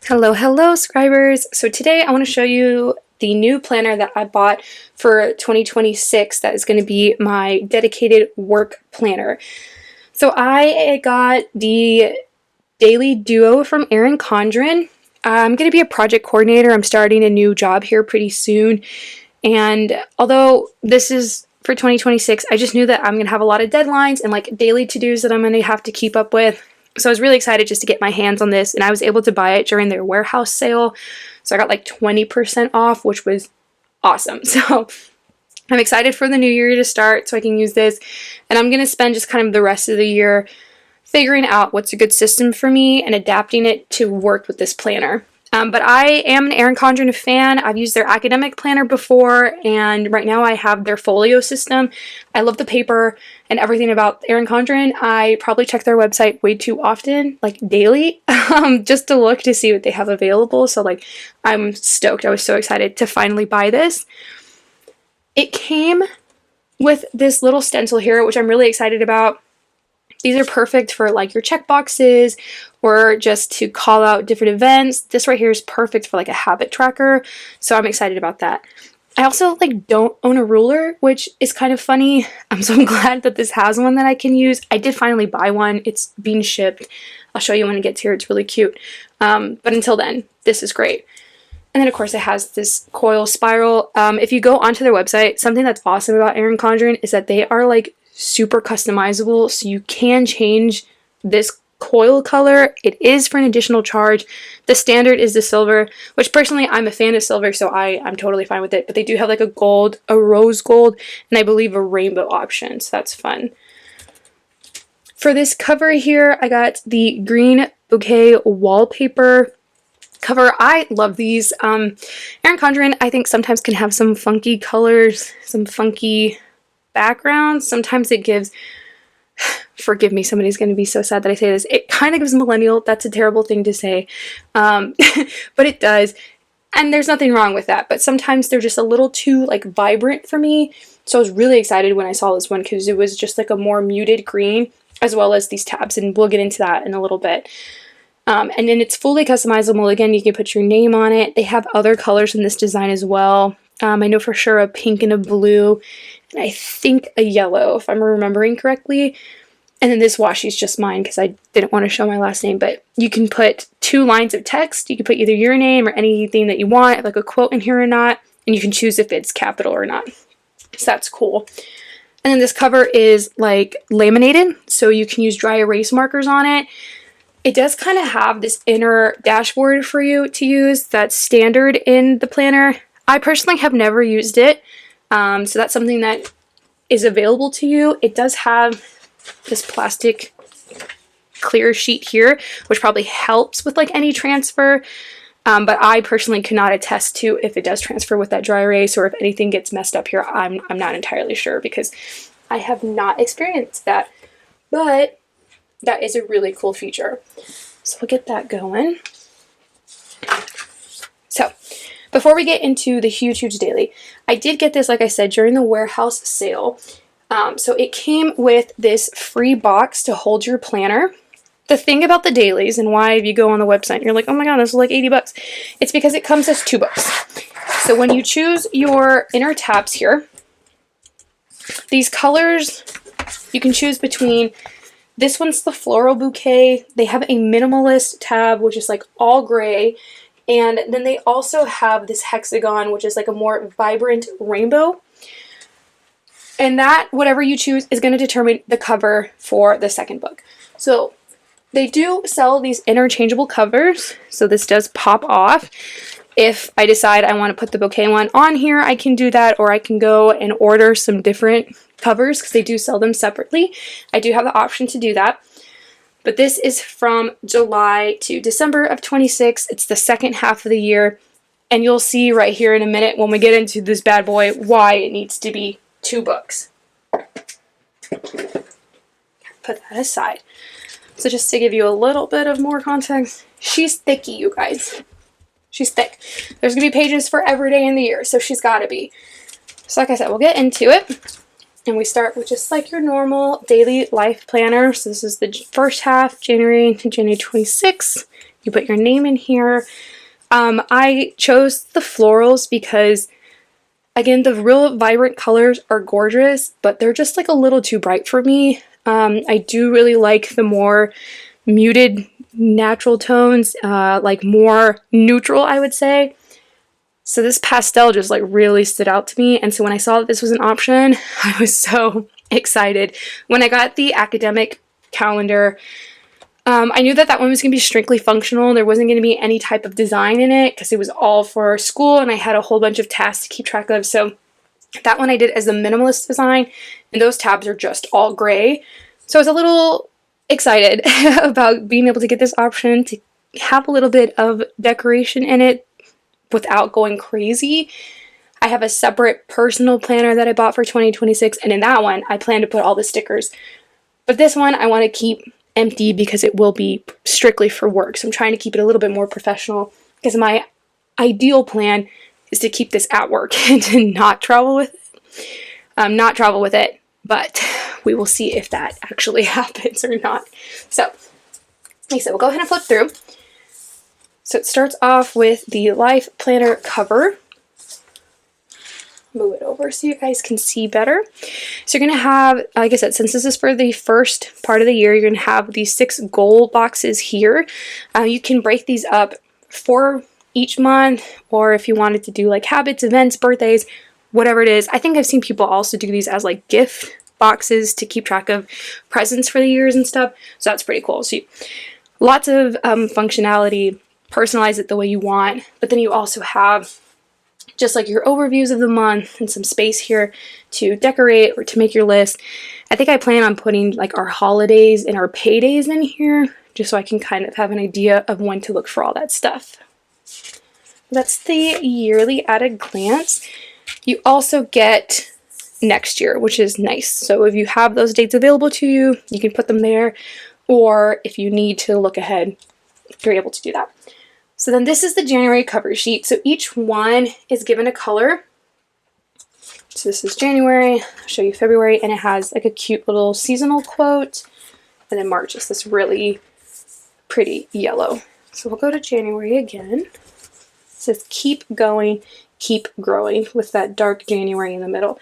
Hello, hello, Scribers! So today I want to show you the new planner that I bought for 2026 that is going to be my dedicated work planner. So I got the Daily Duo from Erin Condren. I'm going to be a project coordinator. I'm starting a new job here pretty soon. And although this is for 2026, I just knew that I'm going to have a lot of deadlines and like daily to-dos that I'm going to have to keep up with. So I was really excited just to get my hands on this, and I was able to buy it during their warehouse sale. So I got like 20% off, which was awesome. So I'm excited for the new year to start so I can use this. And I'm going to spend just kind of the rest of the year figuring out what's a good system for me and adapting it to work with this planner. But I am an Erin Condren fan. I've used their academic planner before, and right now I have their folio system. I love the paper and everything about Erin Condren. I probably check their website way too often, like daily, just to look to see what they have available. So like, I'm stoked. I was so excited to finally buy this. It came with this little stencil here, which I'm really excited about. These are perfect for like your check boxes or just to call out different events. This right here is perfect for like a habit tracker, so I'm excited about that. I also like don't own a ruler, which is kind of funny. So I'm glad that this has one that I can use. I did finally buy one. It's being shipped. I'll show you when it gets here. It's really cute. But until then, this is great. And then of course it has this coil spiral. If you go onto their website, something that's awesome about Erin Condren is that they are like super customizable, so you can change this coil color. It is for an additional charge. The standard is the silver, which personally I'm a fan of silver, so I'm totally fine with it. But they do have like a gold, a rose gold, and I believe a rainbow option, so that's fun. For this cover here, I got the green bouquet wallpaper cover. I love these. Erin Condren, I think, sometimes can have some funky colors, some funky backgrounds. Sometimes it gives, forgive me, somebody's going to be so sad that I say this, it kind of gives millennial. That's a terrible thing to say, but it does, and there's nothing wrong with that, but sometimes they're just a little too like vibrant for me. So I was really excited when I saw this one because it was just like a more muted green, as well as these tabs, and we'll get into that in a little bit. And then it's fully customizable. Again, you can put your name on it. They have other colors in this design as well. I know for sure a pink and a blue, and I think a yellow, if I'm remembering correctly. And then this washi is just mine because I didn't want to show my last name, but you can put 2 lines of text. You can put either your name or anything that you want, like a quote in here or not, and you can choose if it's capital or not. So that's cool. And then this cover is like laminated, so you can use dry erase markers on it. It does kind of have this inner dashboard for you to use that's standard in the planner. I personally have never used it, so that's something that is available to you. It does have this plastic clear sheet here, which probably helps with like any transfer, but I personally cannot attest to if it does transfer with that dry erase or if anything gets messed up here. I'm not entirely sure because I have not experienced that, but that is a really cool feature. So we'll get that going. So before we get into the huge daily, I did get this, like I said, during the warehouse sale. So it came with this free box to hold your planner. The thing about the dailies, and why if you go on the website and you're like, oh my god, this is like 80 bucks. It's because it comes as 2 books. So when you choose your inner tabs here, these colors, you can choose between, this one's the floral bouquet. They have a minimalist tab, which is like all gray. And then they also have this hexagon, which is like a more vibrant rainbow. And that, whatever you choose, is going to determine the cover for the second book. So they do sell these interchangeable covers. So this does pop off. If I decide I want to put the bouquet one on here, I can do that, or I can go and order some different covers because they do sell them separately. I do have the option to do that. But this is from July to December of 26. It's the second half of the year. And you'll see right here in a minute when we get into this bad boy why it needs to be 2 books. Put that aside. So just to give you a little bit of more context, she's thicky, you guys. She's thick. There's going to be pages for every day in the year, so she's got to be. So like I said, we'll get into it. And we start with just like your normal daily life planner. So this is the first half, January to January 26th. You put your name in here. I chose the florals because, again, the real vibrant colors are gorgeous, but they're just like a little too bright for me. I do really like the more muted natural tones, like more neutral, I would say. So this pastel just like really stood out to me, and so when I saw that this was an option, I was so excited. When I got the academic calendar, I knew that that one was going to be strictly functional. There wasn't going to be any type of design in it because it was all for school and I had a whole bunch of tasks to keep track of. So that one I did as a minimalist design, and those tabs are just all gray. So I was a little excited about being able to get this option to have a little bit of decoration in it without going crazy. I have a separate personal planner that I bought for 2026, and in that one I plan to put all the stickers. But this one I want to keep empty because it will be strictly for work. So I'm trying to keep it a little bit more professional because my ideal plan is to keep this at work and to not travel with it. But we will see if that actually happens or not. So, like I said, we'll go ahead and flip through. So it starts off with the Life Planner cover. Move it over so you guys can see better. So you're going to have, like I said, since this is for the first part of the year, you're going to have these 6 goal boxes here. You can break these up for each month, or if you wanted to do like habits, events, birthdays, whatever it is. I think I've seen people also do these as like gift boxes to keep track of presents for the years and stuff. So that's pretty cool. So lots of functionality, personalize it the way you want, but then you also have just like your overviews of the month and some space here to decorate or to make your list. I think I plan on putting like our holidays and our paydays in here just so I can kind of have an idea of when to look for all that stuff. That's the yearly at a glance. You also get next year, which is nice. So if you have those dates available to you, you can put them there, or if you need to look ahead, you're able to do that. So then this is the January cover sheet. So each one is given a color. So this is January, I'll show you February, and it has like a cute little seasonal quote. And then March is this really pretty yellow. So we'll go to January again. It says keep going, keep growing, with that dark January in the middle.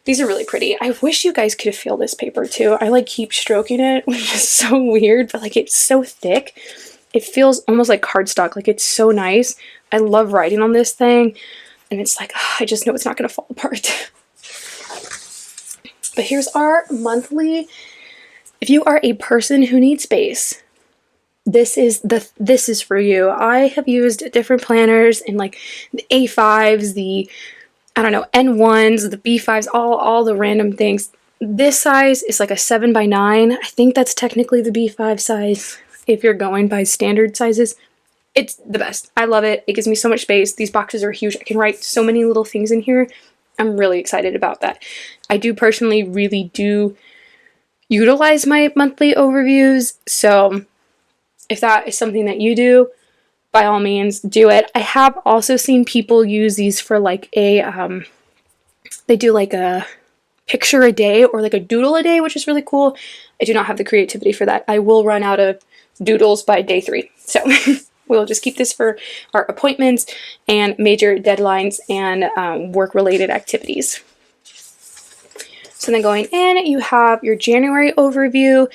These are really pretty. I wish you guys could feel this paper too. I like keep stroking it, which is so weird, but like it's so thick. It feels almost like cardstock. Like it's so nice. I love writing on this thing, and it's like, oh, I just know it's not going to fall apart. But here's our monthly. If you are a person who needs space, this is for you. I have used different planners in like the A5s, the I don't know, N1s, the B5s, all the random things. This size is like a 7x9. I think that's technically the B5 size if you're going by standard sizes. It's the best. I love it. It gives me so much space. These boxes are huge. I can write so many little things in here. I'm really excited about that. I do personally really do utilize my monthly overviews, so if that is something that you do, by all means, do it. I have also seen people use these for like a, they do like a picture a day or like a doodle a day, which is really cool. I do not have the creativity for that. I will run out of doodles by day 3. So we'll just keep this for our appointments and major deadlines and work-related activities. So then going in, you have your January overview.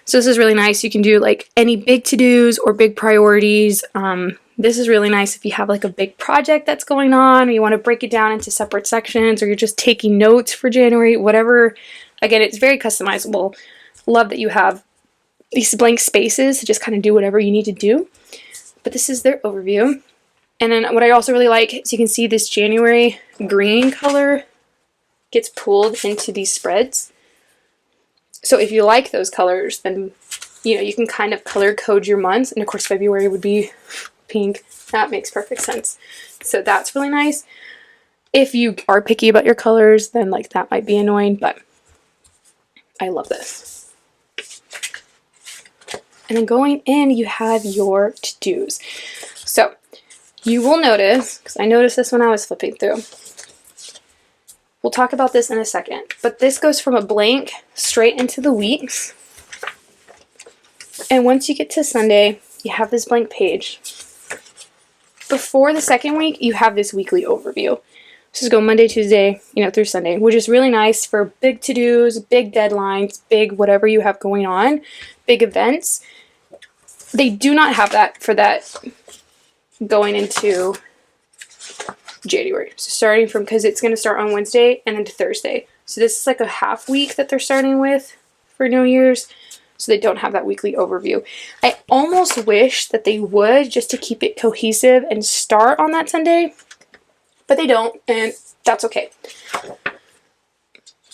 So this is really nice. You can do like any big to-dos or big priorities. This is really nice if you have like a big project that's going on, or you want to break it down into separate sections, or you're just taking notes for January, whatever. Again, it's very customizable. Love that you have these blank spaces to just kind of do whatever you need to do. But this is their overview. And then what I also really like is you can see this January green color gets pulled into these spreads. So if you like those colors, then you can kind of color code your months. And of course February would be pink. That makes perfect sense. So that's really nice. If you are picky about your colors, then like that might be annoying, but I love this. And then going in, you have your to-dos. So you will notice, because I noticed this when I was flipping through, we'll talk about this in a second, but this goes from a blank straight into the weeks. And once you get to Sunday, you have this blank page. Before the second week, you have this weekly overview. So go Monday, Tuesday, through Sunday, which is really nice for big to-dos, big deadlines, big whatever you have going on, big events. They do not have that for that going into January. So starting from, because it's going to start on Wednesday and then to Thursday. So this is like a half week that they're starting with for New Year's. So they don't have that weekly overview. I almost wish that they would, just to keep it cohesive and start on that Sunday. But they don't, and that's okay.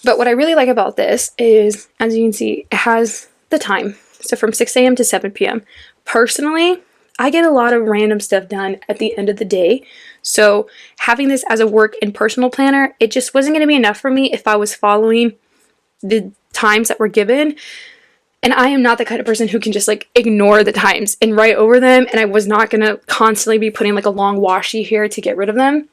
But what I really like about this is, as you can see, it has the time. So from 6 a.m. to 7 p.m. Personally, I get a lot of random stuff done at the end of the day. So having this as a work and personal planner, it just wasn't going to be enough for me if I was following the times that were given. And I am not the kind of person who can just like ignore the times and write over them. And I was not going to constantly be putting like a long washi here to get rid of them,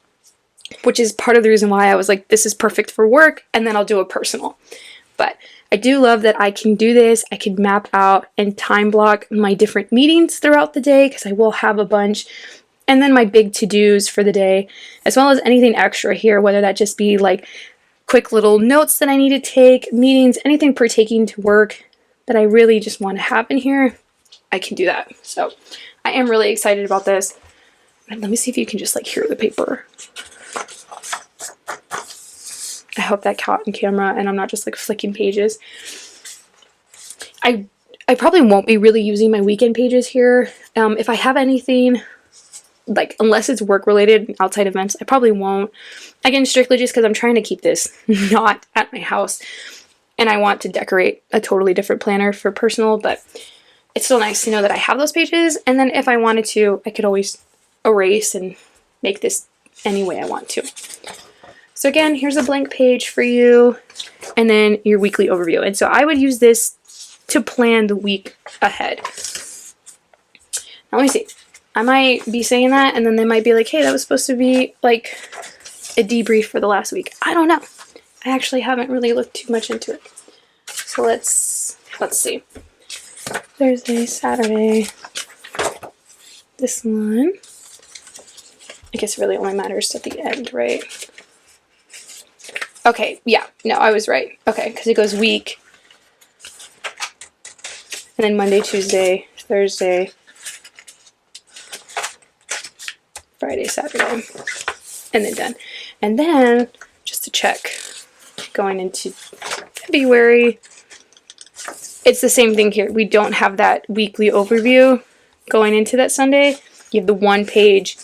which is part of the reason why I was like, this is perfect for work, and then I'll do a personal. But I do love that I can do this. I can map out and time block my different meetings throughout the day, because I will have a bunch, and then my big to-dos for the day, as well as anything extra here, whether that just be like quick little notes that I need to take, meetings, anything pertaining to work that I really just want to have in here, I can do that. So I am really excited about this. And let me see if you can just like hear the paper. I hope that caught on camera and I'm not just like flicking pages. I probably won't be really using my weekend pages here. If I have anything, like unless it's work related, outside events, I probably won't. Again, strictly just because I'm trying to keep this not at my house. And I want to decorate a totally different planner for personal, but it's still nice to know that I have those pages. And then if I wanted to, I could always erase and make this any way I want to. So again, here's a blank page for you, and then your weekly overview. And so I would use this to plan the week ahead. Now let me see. I might be saying that, and then they might be like, hey, that was supposed to be like a debrief for the last week. I don't know. I actually haven't really looked too much into it. So let's see. Thursday, Saturday. This one. I guess it really only matters at the end, right? Okay, yeah, no, I was right. Okay, because it goes week, and then Monday, Tuesday, Thursday, Friday, Saturday, and then done. And then, just to check, going into February, it's the same thing here. We don't have that weekly overview going into that Sunday. You have the one-page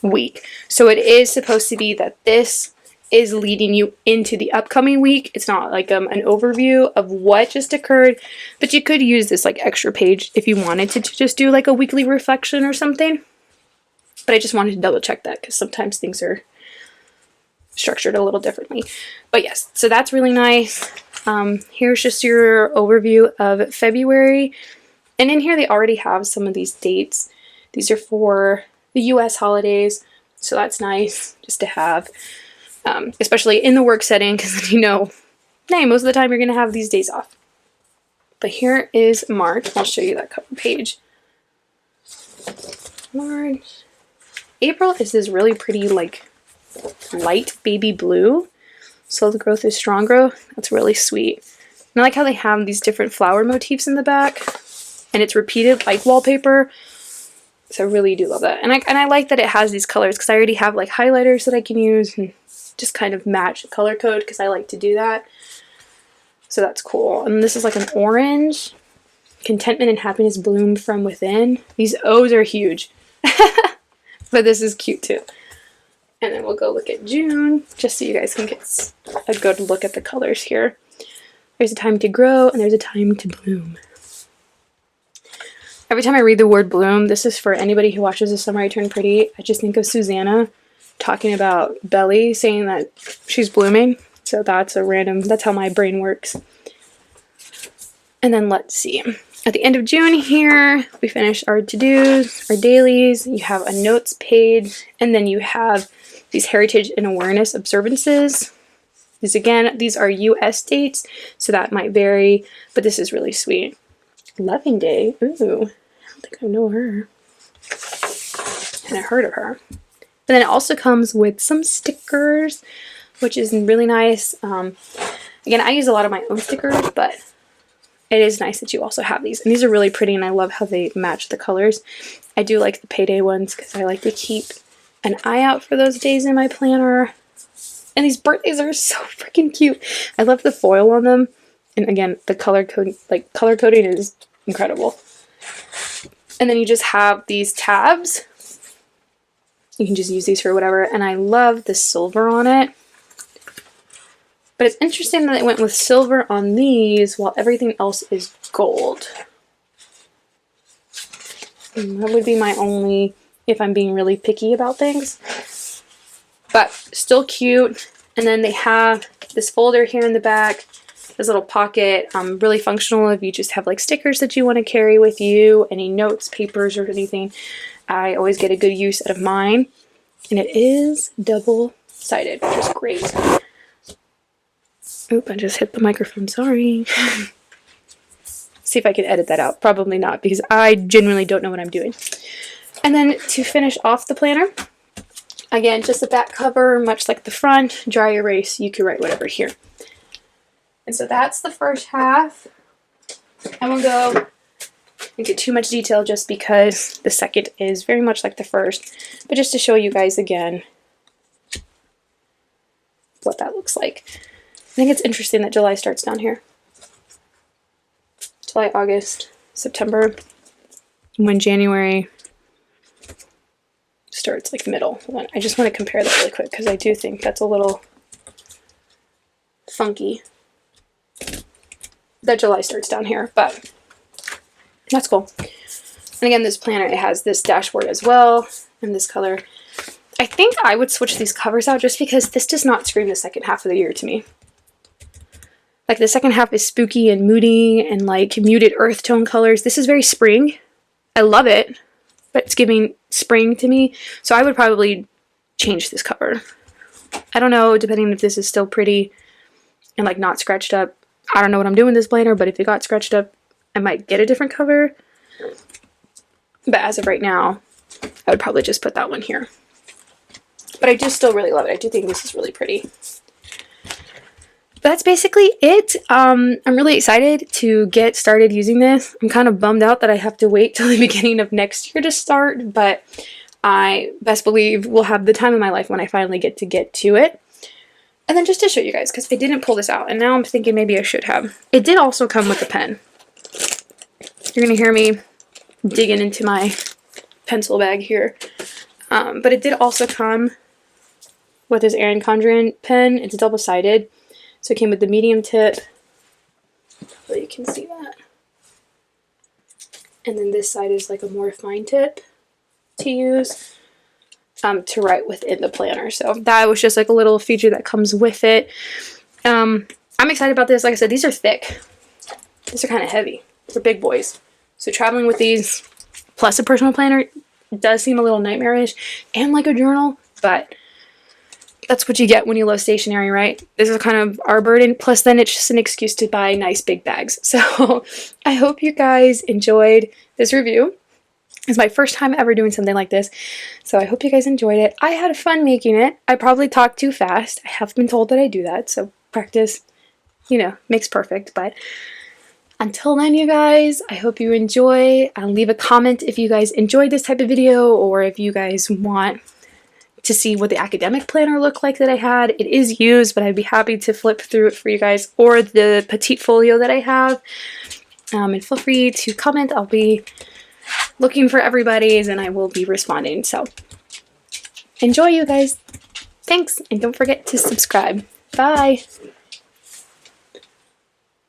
week. So it is supposed to be that this is leading you into the upcoming week. It's not like an overview of what just occurred, but you could use this like extra page if you wanted to just do like a weekly reflection or something. But I just wanted to double check that because sometimes things are structured a little differently. But yes, so that's really nice. Here's just your overview of February. And in here they already have some of these dates. These are for the US holidays, so that's nice just to have. Especially in the work setting, because hey, most of the time you're going to have these days off. But here is March. I'll show you that cover page. March. April is this really pretty, like, light baby blue. Slow growth is strong growth. That's really sweet. And I like how they have these different flower motifs in the back. And it's repeated like wallpaper. So I really do love that. And I like that it has these colors because I already have like highlighters that I can use and just kind of match the color code because I like to do that. So that's cool. And this is like an orange. Contentment and happiness bloom from within. These O's are huge. But this is cute too. And then we'll go look at June just so you guys can get a good look at the colors here. There's a time to grow and there's a time to bloom. Every time I read the word bloom, this is for anybody who watches The Summer I Turned Pretty, I just think of Susanna talking about Belly, saying that she's blooming. So that's how my brain works. And then let's see. At the end of June here, we finish our to-dos, our dailies. You have a notes page, and then you have these heritage and awareness observances. These are US dates, so that might vary, but this is really sweet. Loving Day. Ooh, think I know her. And I heard of her. And then it also comes with some stickers, which is really nice. Again, I use a lot of my own stickers, but it is nice that you also have these. And these are really pretty, and I love how they match the colors. I do like the payday ones because I like to keep an eye out for those days in my planner. And these birthdays are so freaking cute. I love the foil on them. And again, the color coding is incredible. And then you just have these tabs. You can just use these for whatever. And I love the silver on it. But it's interesting that it went with silver on these while everything else is gold. And that would be my only, if I'm being really picky about things. But still cute. And then they have this folder here in the back, this little pocket, really functional if you just have like stickers that you want to carry with you, any notes, papers, or anything. I always get a good use out of mine. And it is double-sided, which is great. Oop, I just hit the microphone, sorry. See if I can edit that out. Probably not, because I genuinely don't know what I'm doing. And then to finish off the planner, again, just a back cover, much like the front, dry erase, you can write whatever here. And so that's the first half. I won't go into too much detail just because the second is very much like the first, but just to show you guys again what that looks like. I think it's interesting that July starts down here. July, August, September, when January starts like middle. I just want to compare that really quick because I do think that's a little funky that July starts down here, but that's cool. And again, this planner, it has this dashboard as well in this color. I think I would switch these covers out just because this does not scream the second half of the year to me. Like the second half is spooky and moody and like muted earth tone colors. This is very spring. I love it, but it's giving spring to me. So I would probably change this cover. I don't know, depending if this is still pretty and like not scratched up. I don't know what I'm doing with this planner, but if it got scratched up, I might get a different cover. But as of right now, I would probably just put that one here. But I do still really love it. I do think this is really pretty. That's basically it. I'm really excited to get started using this. I'm kind of bummed out that I have to wait till the beginning of next year to start, but I best believe will have the time of my life when I finally get to it. And then just to show you guys, because I didn't pull this out, and now I'm thinking maybe I should have. It did also come with a pen. You're going to hear me digging into my pencil bag here. But it did also come with this Erin Condren pen. It's double-sided. So it came with the medium tip. Hopefully you can see that. And then this side is like a more fine tip to use to write within the planner. So that was just like a little feature that comes with it. I'm excited about this. Like I said, these are thick. These are kind of heavy. They're big boys. So traveling with these plus a personal planner does seem a little nightmarish and like a journal, but that's what you get when you love stationery, right? This is kind of our burden. Plus then it's just an excuse to buy nice big bags. So I hope you guys enjoyed this review. It's my first time ever doing something like this. So I hope you guys enjoyed it. I had fun making it. I probably talked too fast. I have been told that I do that. So practice, you know, makes perfect. But until then, you guys, I hope you enjoy. Leave a comment if you guys enjoyed this type of video or if you guys want to see what the academic planner looked like that I had. It is used, but I'd be happy to flip through it for you guys, or the petite folio that I have. And feel free to comment. I'll be looking for everybody's and I will be responding. So enjoy, you guys. Thanks, and don't forget to subscribe. Bye.